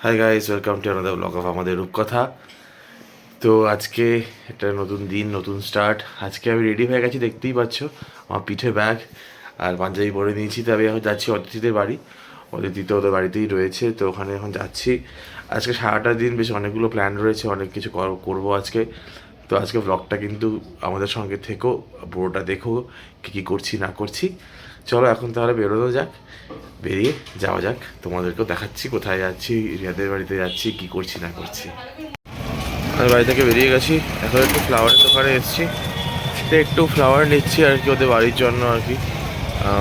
Hi guys, welcome to another blog of আমাদের রূপকথা। তো আজকে একটা নতুন দিন, নতুন স্টার্ট। আজকে আমি রেডি হয়ে গেছি, দেখতেই পাচ্ছ। আমার পিঠে ব্যাগ আর পাঞ্জাবি পরে নিয়েছি। তবে এখন যাচ্ছি অতিথিদের বাড়ি। অতিথি তো ওদের বাড়িতেই রয়েছে, তো ওখানে এখন যাচ্ছি। আজকে সারাটা দিন বেশ অনেকগুলো প্ল্যান রয়েছে, অনেক কিছু করবো আজকে। তো আজকে ব্লগটা কিন্তু আমাদের সঙ্গে থেকো, পুরোটা দেখো কী কী করছি না করছি। চলো এখন তাহলে বেরোনো যাক, বেরিয়ে যাওয়া যাক। তোমাদেরকেও দেখাচ্ছি কোথায় যাচ্ছি, রিয়াদের বাড়িতে যাচ্ছি, কি করছি না করছি। আমি বাড়ি থেকে বেরিয়ে গেছি, এখন একটু ফ্লাওয়ারের দোকানে এসেছি, তো একটু ফ্লাওয়ার নিচ্ছি আর কি, ওদের বাড়ির জন্য আর কি।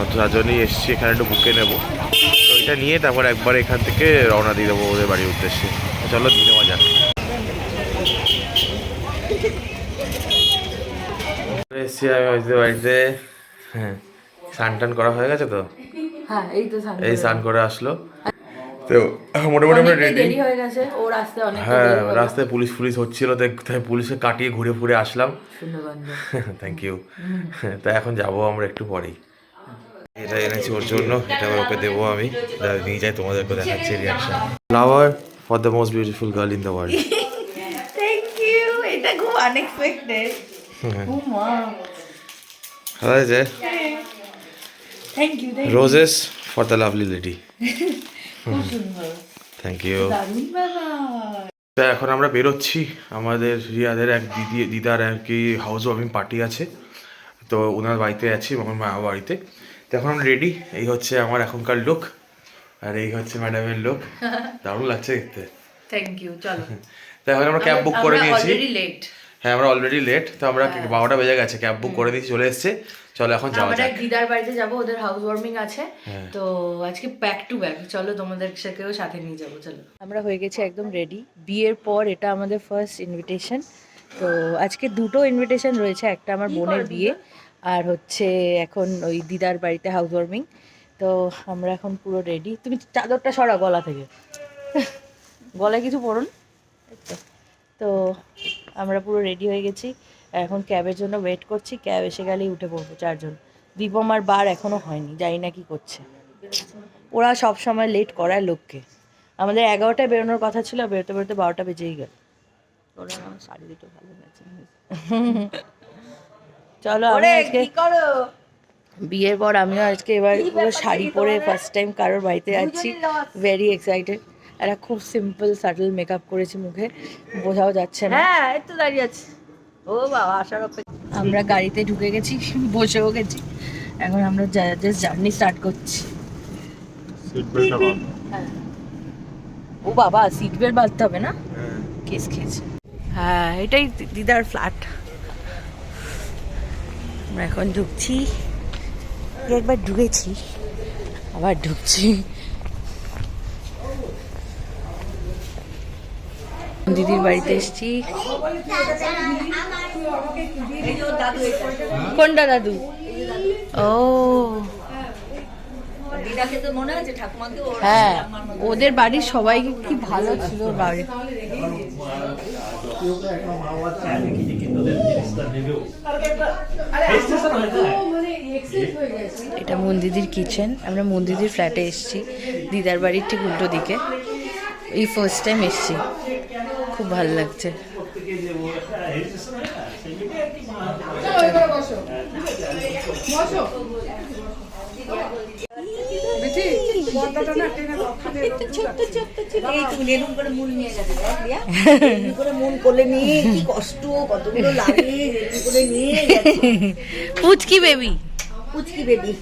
তো তার জন্যই এসেছি, এখানে একটু বুকে নেবো। তো এটা নিয়ে তারপর একবার এখান থেকে রওনা দিয়ে দেবো ওদের বাড়ির উদ্দেশ্যে। চলো দিয়ে নেওয়া যাক। এসেছি আমি ওদের বাড়িতে। হ্যাঁ, স্নান টান করা হয়ে গেছে তো? হ্যাঁ, এই তো এই স্নান করে আসলো। তো মোটামুটি আমরা রেডি। দেরি হয়ে গেছে, ও রাস্তায় অনেক হ্যাঁ, রাস্তায় পুলিশ হচ্ছিল, তাই পুলিশে কাটিয়ে ঘুরে ফুরে আসলাম। Thank you. তা এখন যাবো আমরা একটু পরেই। এটা এনেছি ওর জন্য, এটা ওকে দেবো আমি। নিয়ে যাই, তোমাদেরকে দেখাচ্ছি reaction. Flower for the most beautiful girl in the world. Thank you, এটা খুব আনএক্সপেক্টেড। ও মা, হ্যাঁ যে thank you. Roses for the lovely lady. খুব সুন্দর, থ্যাংক ইউ। দারুণ বাবা। তা এখন আমরা বেরোচ্ছি, আমাদের রিয়াদের এক দিদার আর কি হাউস ওয়ার্মিং পার্টি আছে, তো ওনার বাড়িতে আছি, আমার মা বাড়িতে। তো এখন আমরা রেডি। এই হচ্ছে আমার এখনকার লুক, আর এই হচ্ছে ম্যাডামের লুক। দারুণ লাগছে দেখতে। Thank you. চলো, তো এখন আমরা ক্যাব বুক করে নিয়েছি। লেট। হ্যাঁ, আমরা অলরেডি লেট। তো আমরা 12টা বেজে গেছে, ক্যাব বুক করে দিয়েছি, চলে এসছে। চলো এখন যাওয়া আমরা যাক। দিদার বাড়িতে যাব, ওদের হাউস ওয়ার্মিং আছে। তো আজকে ব্যাক টু ব্যাক, চলো তোমাদের সাথেও সাথে নিয়ে যাবো। চলো, আমরা হয়ে গেছি একদম রেডি। বিয়ের পর এটা আমাদের ফার্স্ট ইনভিটেশন। তো আজকে দুটো ইনভিটেশন রয়েছে, একটা আমার বোনের বিয়ে, আর হচ্ছে এখন ওই দিদার বাড়িতে হাউস ওয়ার্মিং। তো আমরা এখন পুরো রেডি। তুমি চাদরটা সরা গলা থেকে, গলায় কিছু পড়ুন। তো আমরা পুরো রেডি হয়ে গেছি, এখন ক্যাবের জন্য ওয়েট করছি। ক্যাব এসে গেলেই উঠে পড়বো চারজন। দীপম আর বার এখনও হয়নি, জানি না কি করছে। ওরা সব সময় লেট করায় লোককে। আমাদের 11টায় বেরোনোর কথা ছিল, বেরোতে বেরোতে 12টা বেজেই গেল। ওরা আমার শাড়ি দুটো ভালো লাগছে। চলো, আমি আজকে বিয়ের পর আমিও আজকে এবার পুরো শাড়ি পরে ফার্স্ট টাইম কারোর বাড়িতে যাচ্ছি। Very excited. একটা খুব সিম্পল সাটল মেকআপ করেছি, মুখে বোঝাও যাচ্ছে না। হ্যাঁ, একটু দাঁড়িয়ে আছে। ও বাবা, আসার অপেক্ষা। আমরা গাড়িতে ঢুকে গেছি, বসেও গেছি। এখন আমরা জাস্ট জার্নি স্টার্ট করছি। ও বাবা, সিট বেল্ট বাঁধতে হবে না? কেস খেয়েছে। হ্যাঁ, এটাই দিদার ফ্ল্যাট। আমরা এখন ঢুকছি। একবার ঢুকেছি, আবার ঢুকছি। দিদির বাড়িতে এসেছি। কোনটা দাদু? ও হ্যাঁ, ওদের বাড়ির সবাই কি ভালো ছিল বাড়ি। এটা মন্দিদির কিচেন। আমরা মন্দিদির ফ্ল্যাটে এসেছি, দিদার বাড়ির ঠিক উল্টো দিকে। এই ফার্স্ট টাইম এসেছি, খুব ভালো লাগছে। পুচকি বেবি, পুচকি বেবি।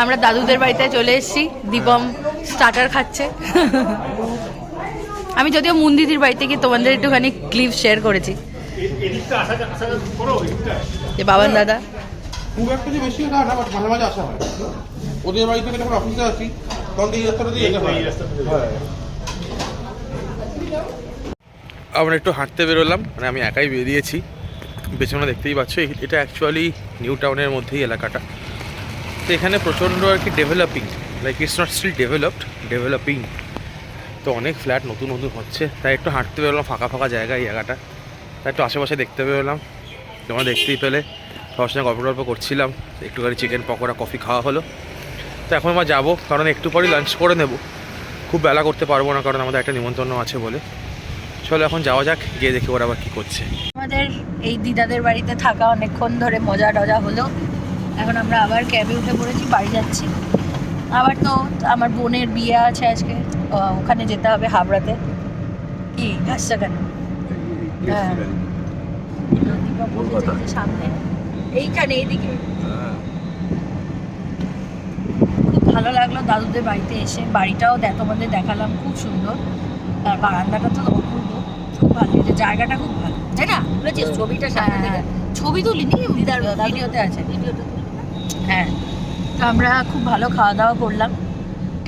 আমরা দাদুদের বাড়িতে চলে এসেছি। দীপম স্টার্টার খাচ্ছে। আমি যদিও মন্দিদির বাড়িতে গিয়ে তোমাদের একটুখানি ক্লিপ শেয়ার করেছি। যে বাবান দাদা খুব একটা যে বেশি না, বাট মাঝে মাঝে আসা হয়। ওদের বাড়ি থেকে যখন অফিসে আসি তখন এই রাস্তাটা দিয়ে যেতে হয়। আমরা একটু হাঁটতে বেরোলাম, মানে আমি একাই বেরিয়েছি। পেছনে দেখতেই পাচ্ছ, এটা অ্যাকচুয়ালি নিউ টাউনের মধ্যেই এলাকাটা। তো এখানে প্রচণ্ড আর কি developing, like it's not still developing. তো অনেক ফ্ল্যাট নতুন নতুন হচ্ছে, তাই একটু হাঁটতে বেরোলাম। ফাঁকা ফাঁকা জায়গা এই জায়গাটা, তাই একটু আশেপাশে দেখতে বেরোলাম। তোমরা দেখতেই পেলে, সবার সঙ্গে গল্প করছিলাম। একটুখানি চিকেন পকোড়া, কফি খাওয়া হলো। তো এখন আমরা যাবো, কারণ একটু পরেই লাঞ্চ করে নেব। খুব বেলা করতে পারবো না, কারণ আমাদের একটা নিমন্ত্রণ আছে বলে। চলো এখন যাওয়া যাক, গিয়ে দেখি ওরা আবার কী করছে। আমাদের এই দিদাদের বাড়িতে থাকা অনেকক্ষণ ধরে মজা টজা হলো। এখন আমরা আবার ক্যাবে উঠে পড়েছি, বাড়ি যাচ্ছি। আবার তো আমার বোনের বিয়ে আছে আজকে, ওখানে যেতে হবে হাবড়াতে। কি আসছে কেন? হ্যাঁ, সামনে এইখানে এইদিকে। খুব ভালো লাগলো দাদুদের বাড়িতে এসে। বাড়িটাও তোমাদের দেখালাম, খুব সুন্দর। আর বারান্দাটা তো অপূর্ব, খুব ভালো লেগেছে। জায়গাটা খুব ভালো, তাই না? ছবিটা ছবি তুলিনি, ভিডিওতে আছে। হ্যাঁ, তো আমরা খুব ভালো খাওয়া দাওয়া করলাম।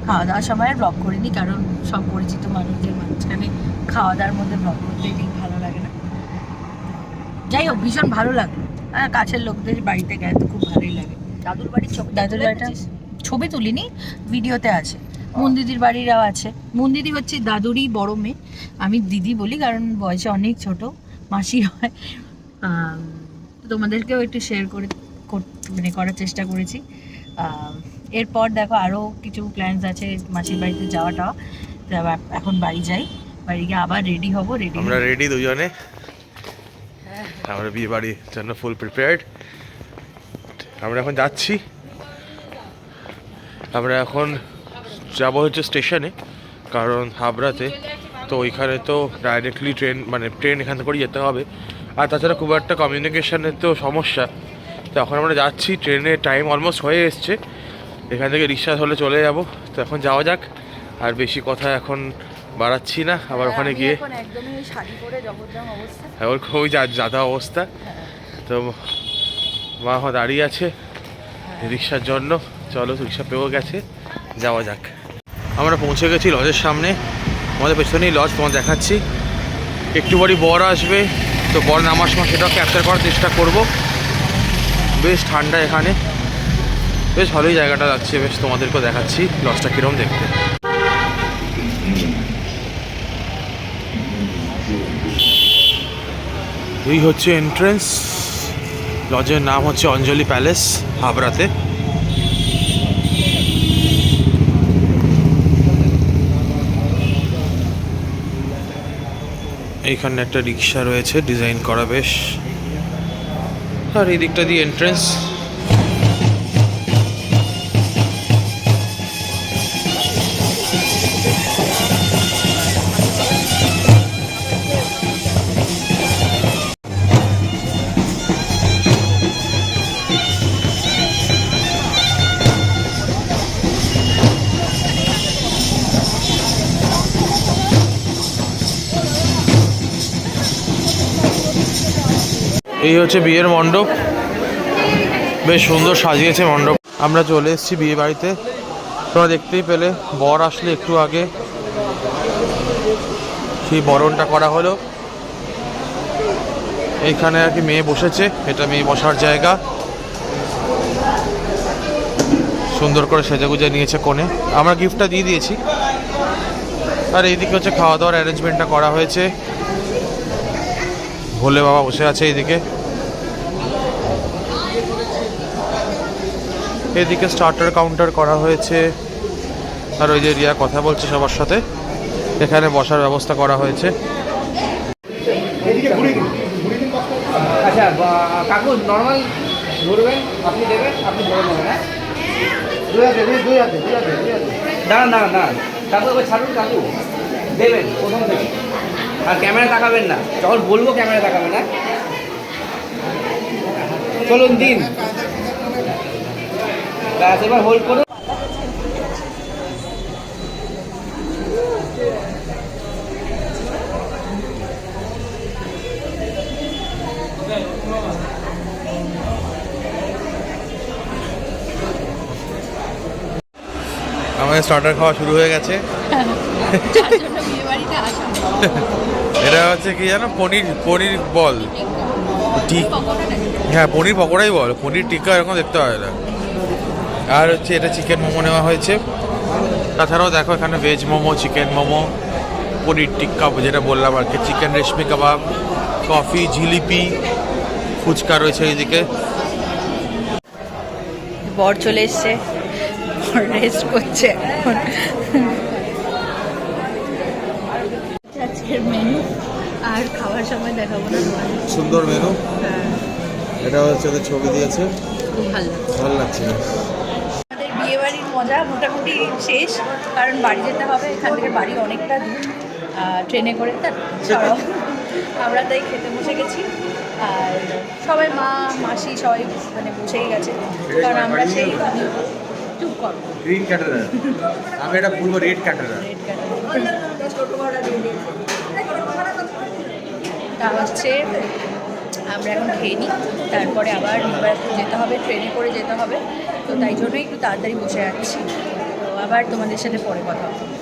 খাওয়া দাওয়ার সময় আর ব্লগ করিনি, কারণ সব পরিচিত মানুষদের মাঝখানে খাওয়া দাওয়ার মধ্যে ব্লগ করতে ঠিক ভালো লাগে না। যাই হোক, ভীষণ ভালো লাগলো। হ্যাঁ, কাছের লোকদের বাড়িতে গেলে তো খুব ভালোই লাগে। দাদুর বাড়িটা ছবি তুলিনি, ভিডিওতে আছে। মন্দিদির বাড়িরাও আছে। মন্দিদি হচ্ছে দাদুরই বড় মেয়ে, আমি দিদি বলি কারণ বয়সে অনেক ছোট, মাসি হয়। তোমাদেরকেও একটু শেয়ার করার চেষ্টা করেছি। এরপর দেখো আরও কিছু প্ল্যানস আছে মাসির বাড়িতে যাওয়াটা। এখন বাড়ি যাই, বাড়ি গিয়ে আবার রেডি হব। আমরা রেডি দুজনে, আমরা বিয়ে বাড়ির জন্য ফুল প্রিপেয়ার্ড। আমরা এখন যাচ্ছি। আমরা এখন যাবো হচ্ছে স্টেশনে, কারণ হাবড়াতে তো ওইখানে তো ডাইরেক্টলি ট্রেন এখান থেকে করে যেতে হবে। আর তাছাড়া খুব একটা কমিউনিকেশনের তো সমস্যা। তো এখন আমরা যাচ্ছি, ট্রেনের টাইম অলমোস্ট হয়ে এসছে। এখান থেকে রিক্সা হলে চলে যাব। তো এখন যাওয়া যাক, আর বেশি কথা এখন বাড়াচ্ছি না। আবার ওখানে গিয়ে ওর খুবই যাতা অবস্থা। তো মা এখন দাঁড়িয়ে আছে রিক্সার জন্য। চলো, রিক্সা পেয়েও গেছে, যাওয়া যাক। আমরা পৌঁছে গেছি লজের সামনে। আমাদের পেছনেই লজ, তোমার দেখাচ্ছি। একটু পরই বর আসবে, তো বর নামার সময় সেটাও ক্যাপচার করার চেষ্টা করব। বেশ ঠান্ডা এখানে, বেশ ভালোই জায়গাটা লাগছে। বেশ তোমাদেরকেও দেখাচ্ছি লজটা কীরকম দেখতে। এই হচ্ছে এন্ট্রেন্স। লজের নাম হচ্ছে অঞ্জলি প্যালেস, হাবড়াতে। এইখানে একটা রিক্সা রয়েছে, ডিজাইন করা বেশ। আর এই দিকটা দিয়ে এন্ট্রেন্স। এই হচ্ছে বিয়ের মণ্ডপ, বেশ সুন্দর সাজিয়েছে মণ্ডপ। আমরা চলে এসেছি বিয়ে বাড়িতে। তোমরা দেখতেই পেলে, বর আসলে একটু আগে সেই বরণটা করা হলো। এইখানে আর কি মেয়ে বসেছে, এটা মেয়ে বসার জায়গা। সুন্দর করে সেজেগুজে নিয়েছে কোণে, আমরা গিফটটা দিয়ে দিয়েছি। আর এইদিকে হচ্ছে খাওয়া দাওয়ার অ্যারেঞ্জমেন্টটা করা হয়েছে। ভোলে বাবা বসে আছে এইদিকে। এদিকে স্টার্টার কাউন্টার করা হয়েছে। আর ওই যে রিয়া কথা বলছে সবার সাথে, এখানে বসার ব্যবস্থা করা হয়েছে। আচ্ছা কাকু, নর্মাল ধরবেন, আপনি দেবেন, আপনি ধরে নেবেন। হ্যাঁ, দাঁড়ান দাঁড়ান দাঁড়ান কাকু, এবার ছাড়ুন কাকু, দেবেন প্রথম থেকে। আর ক্যামেরা তাকাবেন না, যখন বলবো ক্যামেরা তাকাবেন না। চলুন দিন, এবার হোল্ড করুন। আমাদের স্টার্টার খাওয়া শুরু হয়ে গেছে। এটা হচ্ছে কি জানো, পনির বল, হ্যাঁ পনির পকোড়াই বল, পনির টিক্কা এরকম দেখতে হয় না। আর হচ্ছে এটা চিকেন মোমো নেওয়া হয়েছে। তাছাড়াও দেখো এখানে ভেজ মোমো, চিকেন মোমো, পনির টিক্কা যেটা বললাম আর কি, চিকেন রেশমি কাবাব, কফি, জিলিপি, ফুচকা রয়েছে এইদিকে। বর চলে এসছে, রেস্ট করছে এখন। আজকের মেনু আর খাওয়ার সময় দেখাবো না তোমাদের। সুন্দর মেনু। হ্যাঁ, এটা হচ্ছে ওদের ছবি দিয়েছে, খুব ভালো লাগছে। ভালো লাগছে। আমাদের বিয়ে বাড়ির মজা মোটামুটি শেষ, কারণ বাড়ি যেতে হবে, এখান থেকে বাড়ি অনেকটা দূর ট্রেনে করে, ছাড়াও আমরা তাই খেতে বসে গেছি। আর সবাই মা মাসি সবাই মানে বসেই গেছে, কারণ আমরা সেই চুপ করো গ্রিন ক্যাটারার, আমি এটা বলবো রেড ক্যাটারার। তা হচ্ছে আমরা এখন খেয়ে নিই, তারপরে আবার একটু যেতে হবে, ট্রেনে করে যেতে হবে, তো তাই জন্যই একটু তাড়াতাড়ি বসে যাচ্ছি। তো আবার তোমাদের সাথে পরে কথা হবে।